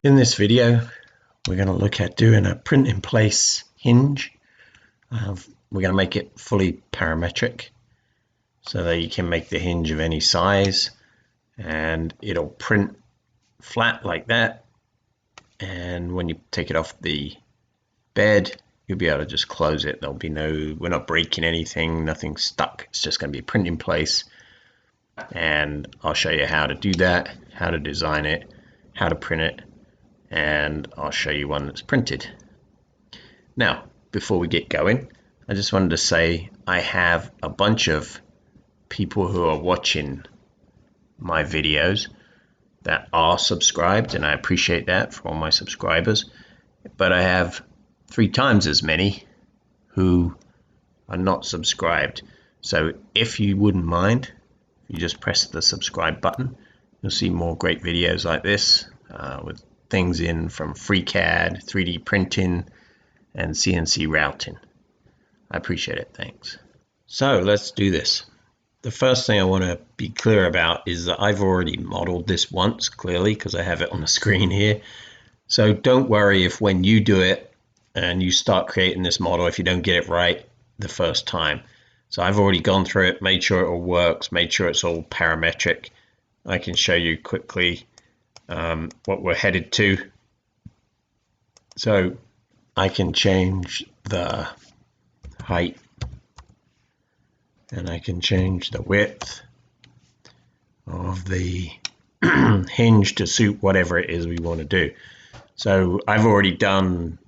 In this video, we're going to look at doing a print-in-place hinge. We're going to make it fully parametric so that you can make the hinge of any size and it'll print flat like that. And when you take it off the bed, you'll be able to just close it. There'll be we're not breaking anything, nothing's stuck. It's just going to be print in place. And I'll show you how to do that, how to design it, how to print it, and I'll show you one that's printed. Now, before we get going, I just wanted to say I have a bunch of people who are watching my videos that are subscribed, and I appreciate that for all my subscribers, but I have 3 times as many who are not subscribed. So if you wouldn't mind, you just press the subscribe button, you'll see more great videos like this with things in from FreeCAD, 3D printing, and CNC routing. I appreciate it, thanks. So let's do this. The first thing I want to be clear about is that I've already modeled this once, clearly, because I have it on the screen here. So don't worry if when you do it and you start creating this model, if you don't get it right the first time. So I've already gone through it, made sure it all works, made sure it's all parametric. I can show you quickly what we're headed to. So I can change the height and I can change the width of the hinge to suit whatever it is we want to do. So I've already done,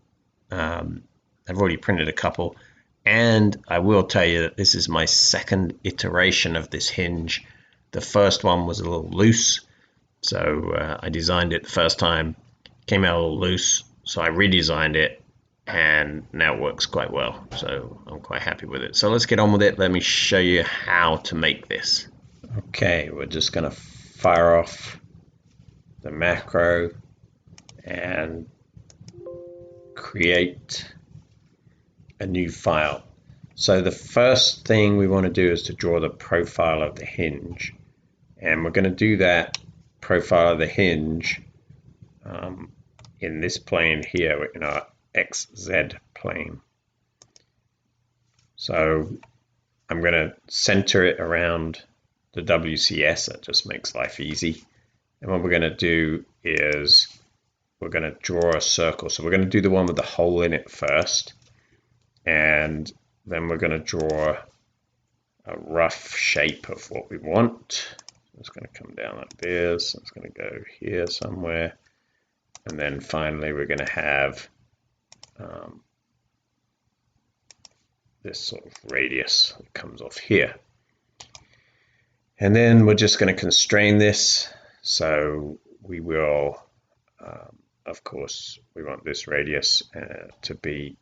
I've already printed a couple, and I will tell you that this is my second iteration of this hinge. The first one was a little loose, so I designed it the first time, came out a little loose, so I redesigned it, and now it works quite well, so I'm quite happy with it. So let's get on with it. Let me show you how to make this. Okay, we're just going to fire off the macro and create a new file. So the first thing we want to do is to draw the profile of the hinge, and we're going to do that profile of the hinge in this plane here, in our XZ plane. So I'm going to center it around the WCS. That just makes life easy. And what we're going to do is we're going to draw a circle. So we're going to do the one with the hole in it first, and then we're going to draw a rough shape of what we want. It's going to come down like this. It's going to go here somewhere, and then finally we're going to have this sort of radius that comes off here. And then we're just going to constrain this. So we will, of course, we want this radius to be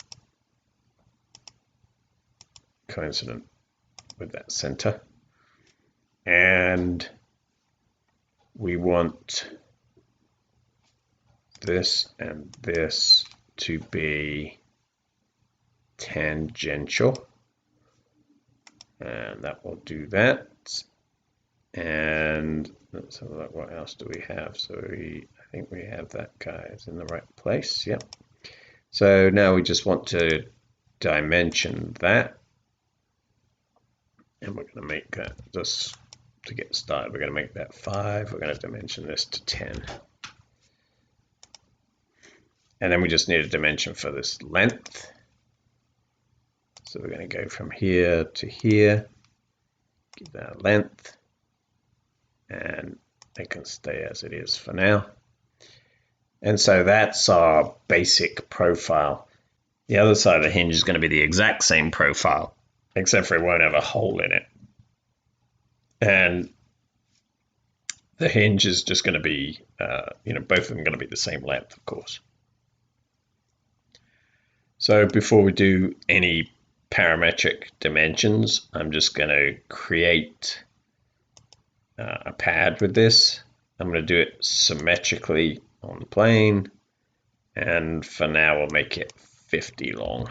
coincident with that center. And we want this and this to be tangential, and that will do that. And let's have a look, what else do we have? So I think we have that guy is in the right place. Yep. So now we just want to dimension that, and we're going to make that, just to get started, we're going to make that 5. We're going to dimension this to 10. And then we just need a dimension for this length. So we're going to go from here to here, give that a length, and it can stay as it is for now. And so that's our basic profile. The other side of the hinge is going to be the exact same profile, except for it won't have a hole in it. And the hinge is just going to be, both of them are going to be the same length, of course. So before we do any parametric dimensions, I'm just going to create a pad with this. I'm going to do it symmetrically on the plane, and for now we'll make it 50 long,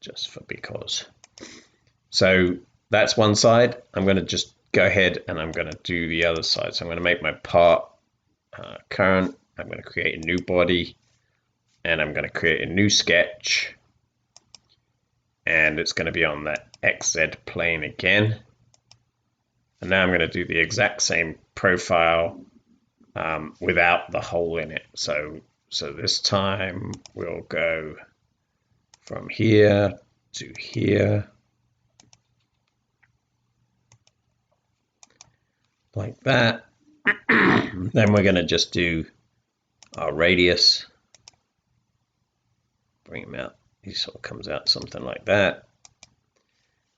just for because. So that's one side. I'm going to just go ahead and I'm going to do the other side. So I'm going to make my part current. I'm going to create a new body, and I'm going to create a new sketch, and it's going to be on that XZ plane again. And now I'm going to do the exact same profile without the hole in it. So this time we'll go from here to here, like that. Then we're going to just do our radius, bring him out. He sort of comes out something like that.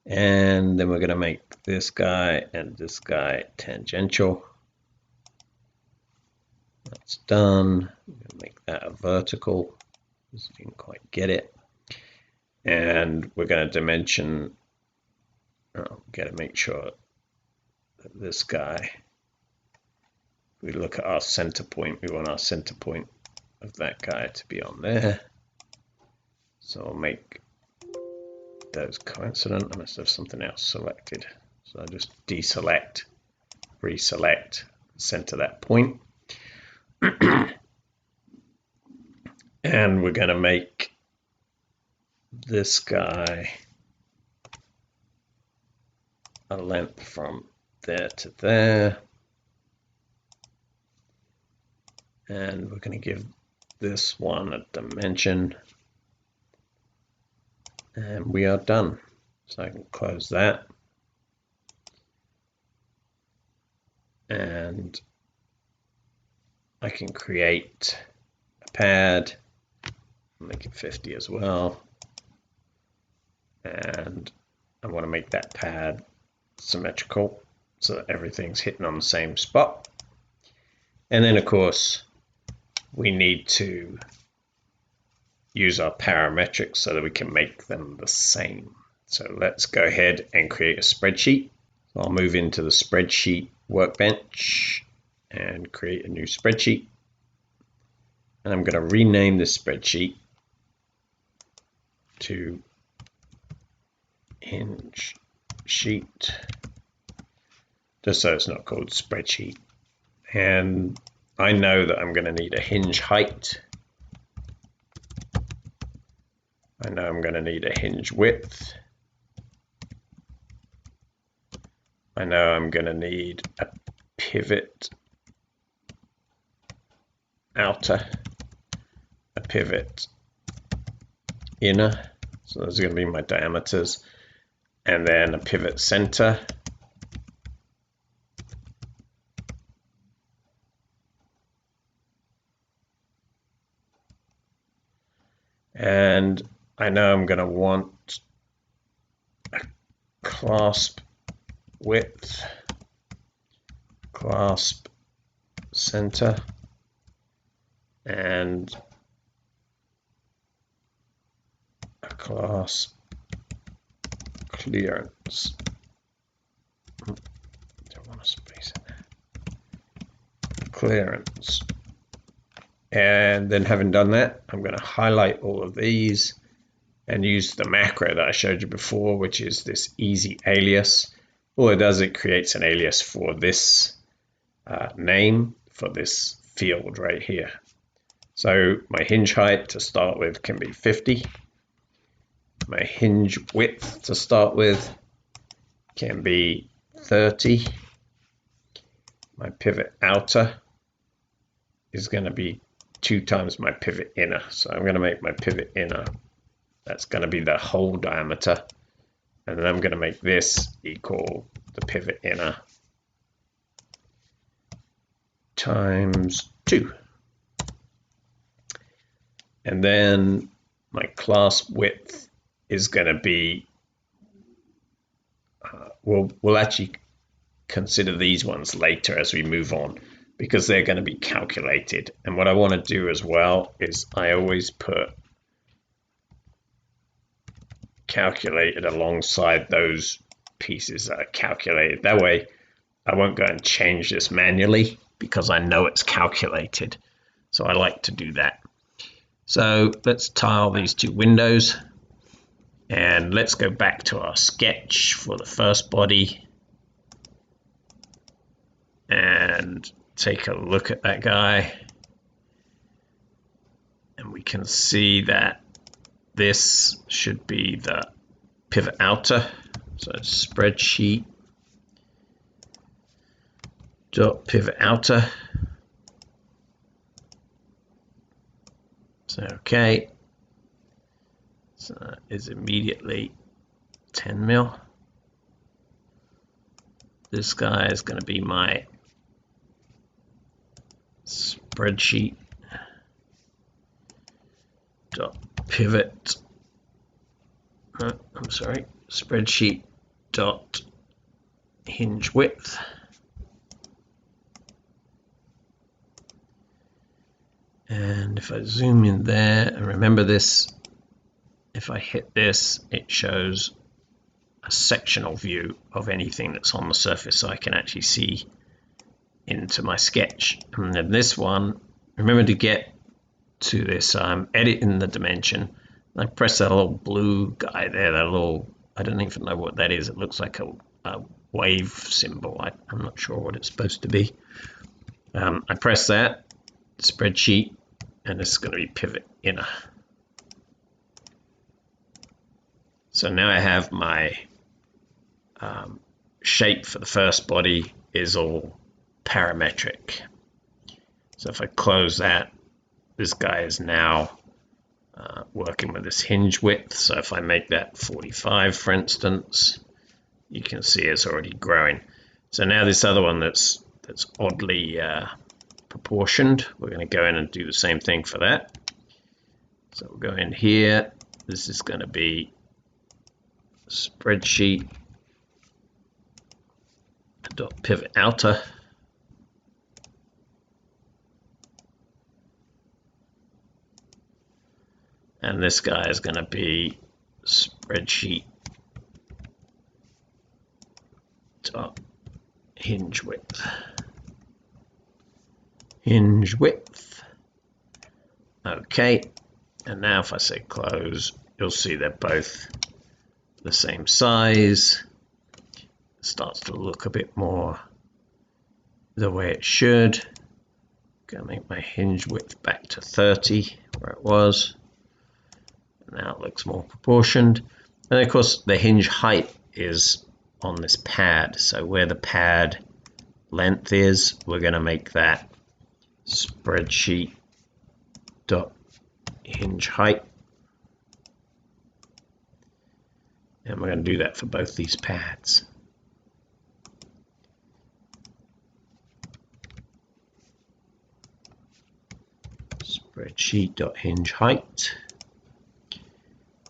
And then we're going to make this guy and this guy tangential. That's done. I'm going to make that a vertical. Just didn't quite get it. And we're going to dimension. Got to make sure that this guy, we look at our center point, we want our center point of that guy to be on there. So I'll make those coincident. I must have something else selected. So I'll just deselect, reselect, center that point. And we're going to make this guy a length from there to there. And we're going to give this one a dimension. And we are done. So I can close that. And I can create a pad, make it 50 as well. And I want to make that pad symmetrical so that everything's hitting on the same spot. And then of course we need to use our parametrics so that we can make them the same. So let's go ahead and create a spreadsheet. So I'll move into the spreadsheet workbench and create a new spreadsheet. And I'm going to rename this spreadsheet to hinge sheet, just so it's not called spreadsheet. And I know that I'm going to need a hinge height. I know I'm going to need a hinge width. I know I'm going to need a pivot outer, a pivot inner. So those are going to be my diameters. And then a pivot center. And I know I'm going to want a clasp width, clasp center, and a clasp clearance. Don't want to space in there. Clearance. And then having done that, I'm going to highlight all of these and use the macro that I showed you before, which is this easy alias. All it does, it creates an alias for this name, for this field right here. So my hinge height to start with can be 50. My hinge width to start with can be 30. My pivot outer is going to be 2 times my pivot inner. So I'm going to make my pivot inner, that's going to be the whole diameter. And then I'm going to make this equal the pivot inner times 2. And then my clasp width is going to be, we'll actually consider these ones later as we move on, because they're going to be calculated. And what I want to do as well is I always put calculated alongside those pieces that are calculated. That way I won't go and change this manually because I know it's calculated. So I like to do that. So let's tile these 2 windows and let's go back to our sketch for the first body and take a look at that guy, and we can see that this should be the pivot outer. So Spreadsheet dot pivot outer. So okay, so that is immediately 10 mil. This guy is going to be my Spreadsheet dot pivot. I'm sorry, Spreadsheet dot hinge width. And if I zoom in there, and remember this, if I hit this, it shows a sectional view of anything that's on the surface, so I can actually see into my sketch. And then this one, remember to get to this, I'm editing the dimension. I press that little blue guy there, that little, I don't even know what that is. It looks like a wave symbol. I'm not sure what it's supposed to be. I press that, Spreadsheet, and it's going to be pivot inner. So now I have my shape for the first body is all parametric. So if I close that, this guy is now working with this hinge width. So if I make that 45, for instance, you can see it's already growing. So now this other one that's oddly proportioned, we're going to go in and do the same thing for that. So we'll go in here. This is going to be Spreadsheet dot pivot outer. And this guy is going to be Spreadsheet dot hinge width. Hinge width. Okay, and now if I say close, you'll see they're both the same size. It starts to look a bit more the way it should. Gonna make my hinge width back to 30 where it was. Now it looks more proportioned. And of course the hinge height is on this pad, so where the pad length is, we're going to make that Spreadsheet dot hinge height, and we're going to do that for both these pads. Spreadsheet dot hinge height.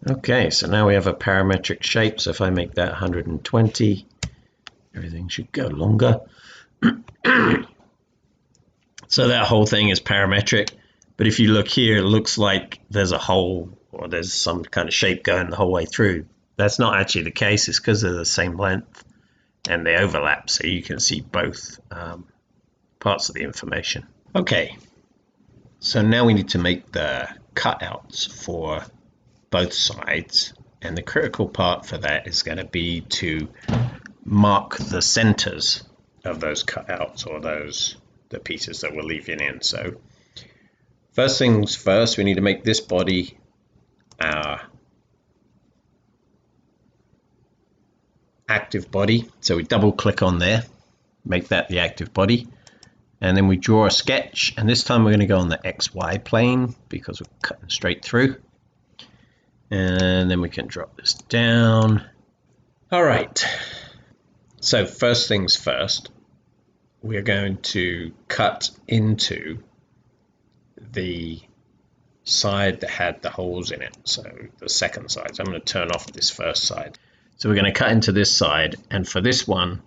Okay, so now we have a parametric shape. So if I make that 120, everything should go longer. So that whole thing is parametric, but if you look here, it looks like there's a hole or there's some kind of shape going the whole way through. That's not actually the case. It's because they're the same length and they overlap, so you can see both parts of the information. Okay, so now we need to make the cutouts for both sides, and the critical part for that is going to be to mark the centers of those cutouts, or the pieces that we're leaving in. So first things first, we need to make this body our active body. So we double click on there, make that the active body, and then we draw a sketch, and this time we're going to go on the XY plane because we're cutting straight through. And then we can drop this down. All right, so first things first, we're going to cut into the side that had the holes in it, so the second side. So I'm going to turn off this first side. So we're going to cut into this side, and for this one,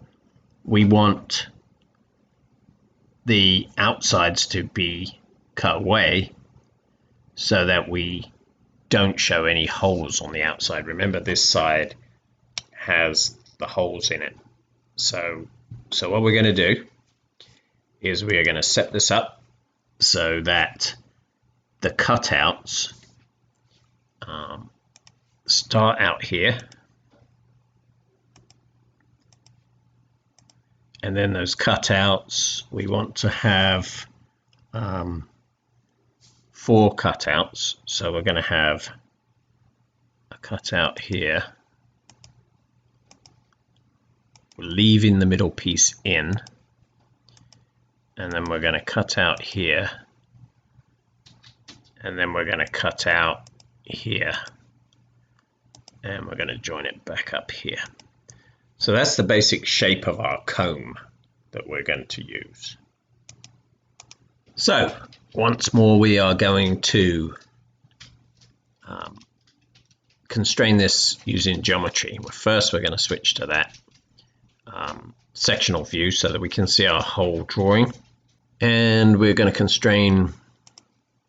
we want the outsides to be cut away so that we don't show any holes on the outside. Remember, this side has the holes in it. So what we're going to do is we are going to set this up so that the cutouts start out here And then those cutouts, we want to have 4 cutouts. So we're going to have a cutout here, leaving the middle piece in, and then we're going to cut out here, and then we're going to cut out here, and we're going to join it back up here. So that's the basic shape of our comb that we're going to use. So once more, we are going to constrain this using geometry. First, we're going to switch to that sectional view so that we can see our whole drawing. And we're going to constrain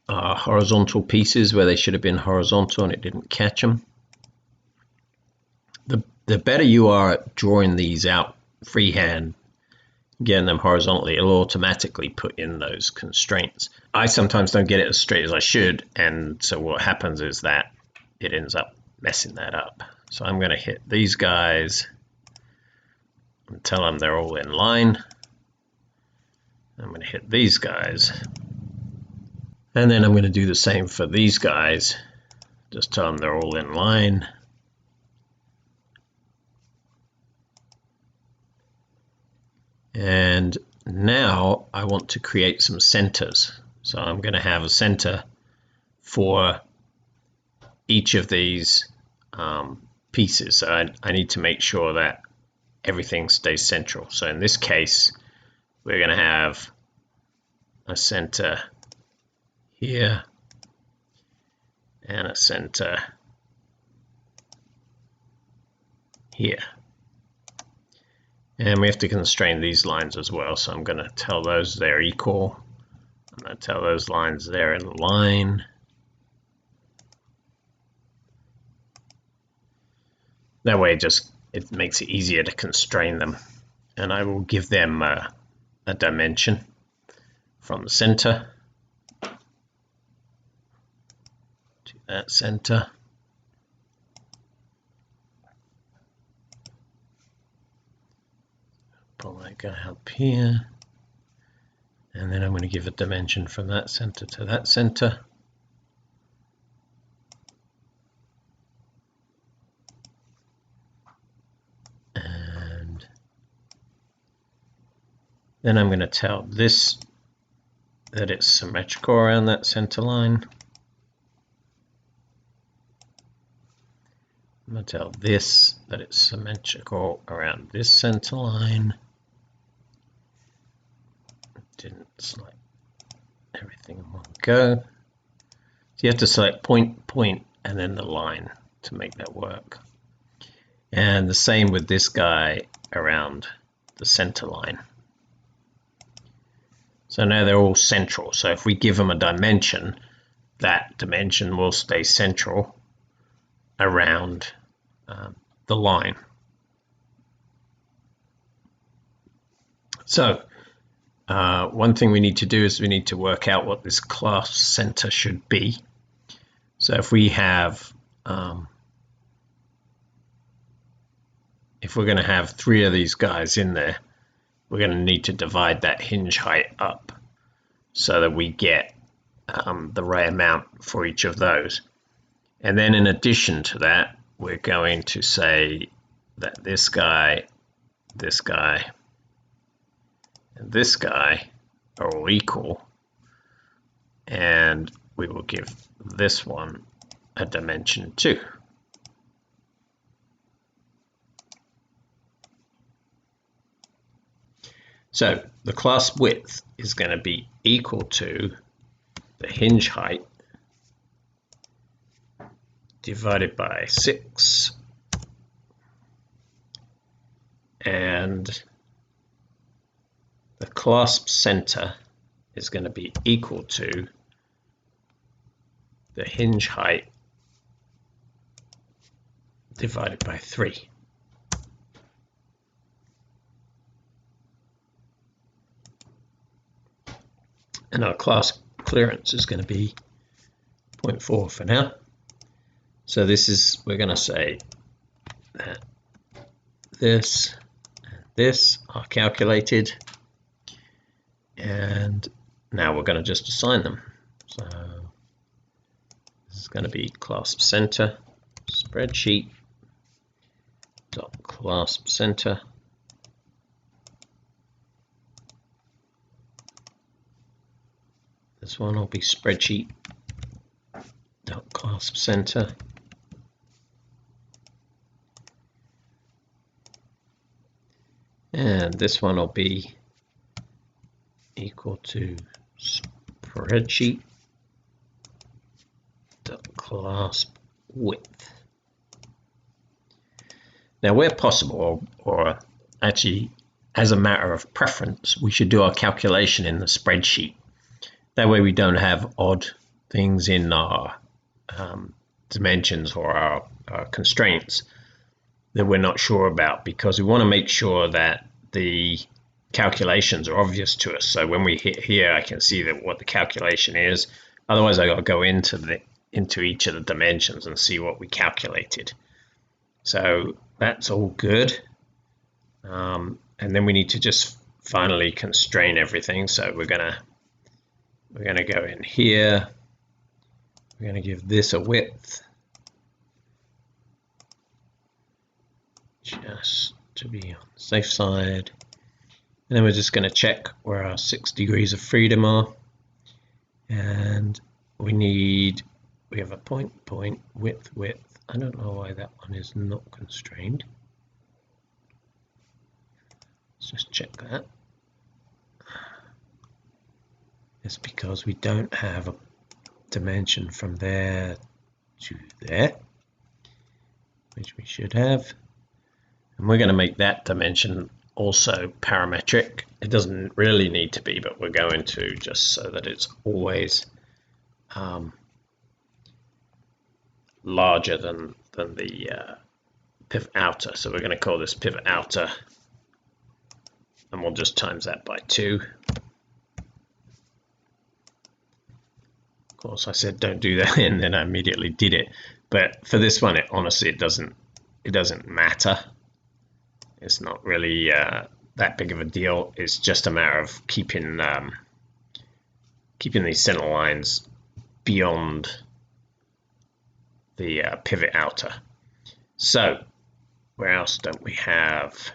our horizontal pieces where they should have been horizontal and it didn't catch them. The better you are at drawing these out freehand, getting them horizontally, it'll automatically put in those constraints. I sometimes don't get it as straight as I should, and so what happens is that it ends up messing that up. So I'm going to hit these guys and tell them they're all in line. I'm going to hit these guys, and then I'm going to do the same for these guys. Just tell them they're all in line. And now I want to create some centers. So I'm going to have a center for each of these pieces. So I need to make sure that everything stays central. So in this case, we're going to have a center here and a center here. And we have to constrain these lines as well. So I'm going to tell those they're equal. I'm going to tell those lines they're in line. That way it makes it easier to constrain them. And I will give them a dimension from the center to that center. Pull that guy up here, and then I'm going to give a dimension from that center to that center. And then I'm going to tell this that it's symmetrical around that center line. I'm going to tell this that it's symmetrical around this center line. Didn't select everything in one go. So you have to select point, point, and then the line to make that work. And the same with this guy around the center line. So now they're all central. So if we give them a dimension, that dimension will stay central around the line. So one thing we need to do is we need to work out what this class center should be. So if we have if we're going to have 3 of these guys in there, we're going to need to divide that hinge height up so that we get the right amount for each of those. And then in addition to that, we're going to say that this guy, and this guy are all equal, and we will give this one a dimension too. So the class width is going to be equal to the hinge height divided by 6, and the clasp center is going to be equal to the hinge height divided by 3. And our clasp clearance is going to be 0.4 for now. So this is, we're going to say that this and this are calculated, and now we're going to just assign them. So this is going to be clasp center, spreadsheet dot clasp center. This one will be spreadsheet dot clasp center. And this one will be equal to spreadsheet dot clasp width. Now, where possible, or actually as a matter of preference, we should do our calculation in the spreadsheet. That way we don't have odd things in our dimensions or our constraints that we're not sure about, because we want to make sure that the calculations are obvious to us. So when we hit here, I can see that what the calculation is. Otherwise, I got to go into each of the dimensions and see what we calculated. So that's all good. And then we need to just finally constrain everything. So we're gonna go in here. We're gonna give this a width, just to be on the safe side. And then we're just going to check where our 6 degrees of freedom are. And we have a point, width. I don't know why that one is not constrained. Let's just check that. It's because we don't have a dimension from there to there, which we should have. And we're going to make that dimension also parametric. It doesn't really need to be, but we're going to, just so that it's always larger than the pivot outer. So we're going to call this pivot outer, and we'll just times that by 2. Of course, I said don't do that, and then I immediately did it. But for this one, honestly, it doesn't matter. It's not really that big of a deal. It's just a matter of keeping these center lines beyond the pivot outer. So where else don't we have?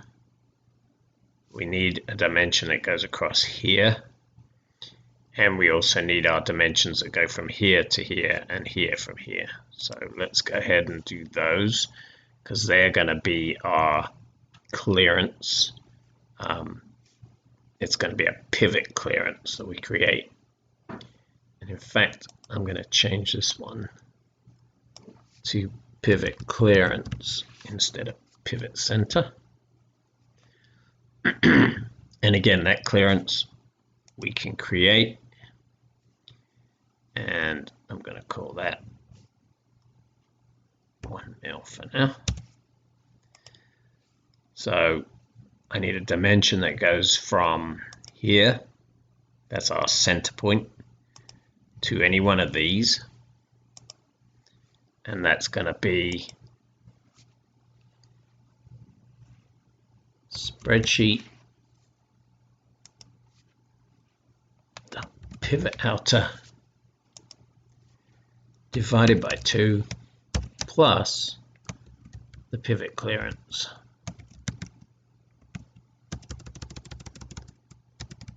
We need a dimension that goes across here, and we also need our dimensions that go from here to here and here from here. So let's go ahead and do those, because they're going to be our clearance. It's going to be a pivot clearance that we create. And in fact, I'm going to change this one to pivot clearance instead of pivot center. And again, that clearance we can create, and I'm going to call that 1 mil for now. So I need a dimension that goes from here, that's our center point, to any one of these, and that's going to be spreadsheet pivot outer divided by 2 plus the pivot clearance.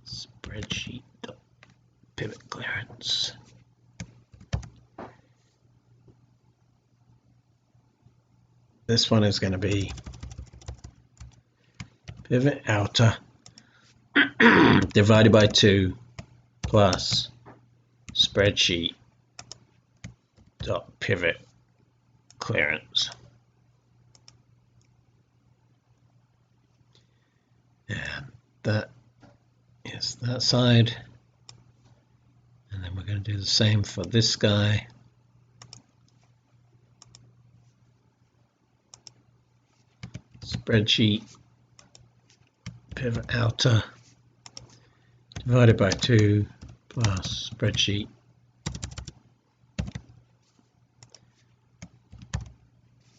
Spreadsheet pivot clearance. This one is going to be pivot outer divided by 2 plus spreadsheet dot pivot clearance. And that is that side, and then we're going to do the same for this guy. Spreadsheet pivot outer divided by 2 plus spreadsheet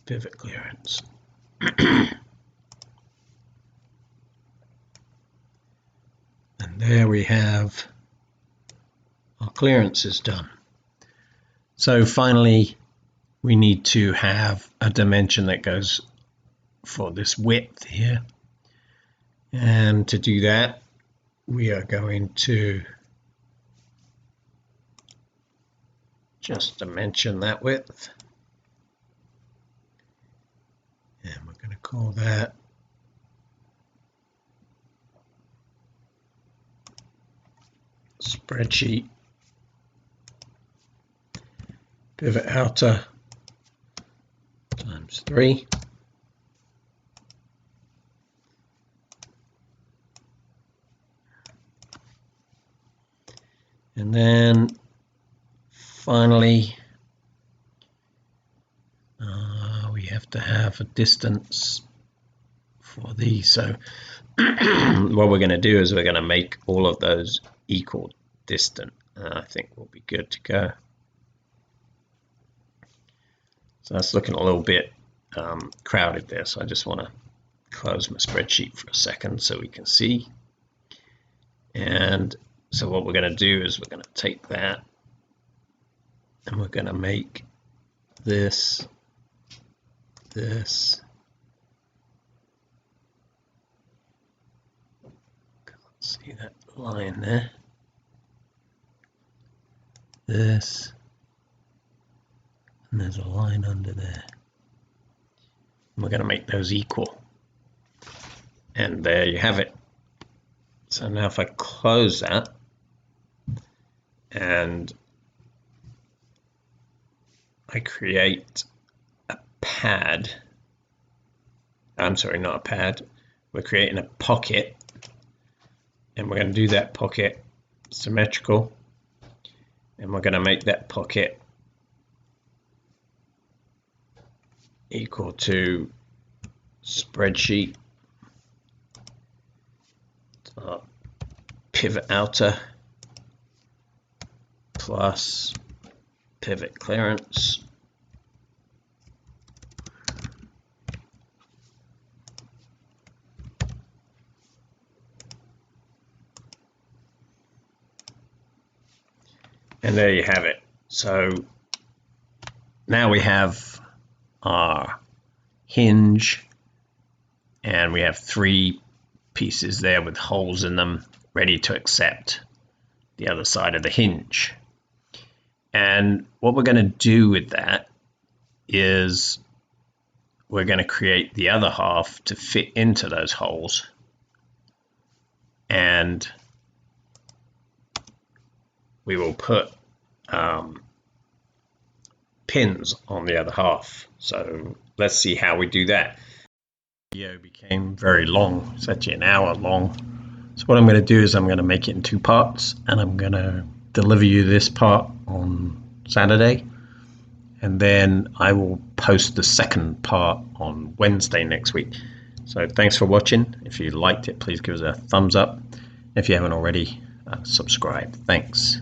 pivot clearance. And there we have our clearances done. So finally, we need to have a dimension that goes for this width here. And to do that, we are going to just dimension that width. And we're going to call that Spreadsheet pivot outer times 3. And then finally, we have to have a distance for these. So what we're going to do is we're going to make all of those equal distant. I think we'll be good to go. So that's looking a little bit crowded there. So I just want to close my spreadsheet for a second so we can see. And so what we're going to do is we're going to take that and we're going to make this, this. Can't see that line there. This. And there's a line under there. And we're going to make those equal. And there you have it. So now if I close that and I create a pad, I'm sorry, not a pad, we're creating a pocket, and we're going to do that pocket symmetrical, and we're going to make that pocket equal to spreadsheet pivot outer plus pivot clearance and there you have it. So now we have our hinge and we have 3 pieces there with holes in them ready to accept the other side of the hinge. And what we're going to do with that is we're going to create the other half to fit into those holes, and we will put pins on the other half. So let's see how we do that. The video became very long. It's actually an hour long. So what I'm going to do is I'm going to make it in 2 parts, and I'm going to deliver you this part on Saturday, and then I will post the second part on Wednesday next week. So thanks for watching. If you liked it, please give us a thumbs up. If you haven't already, subscribe. Thanks.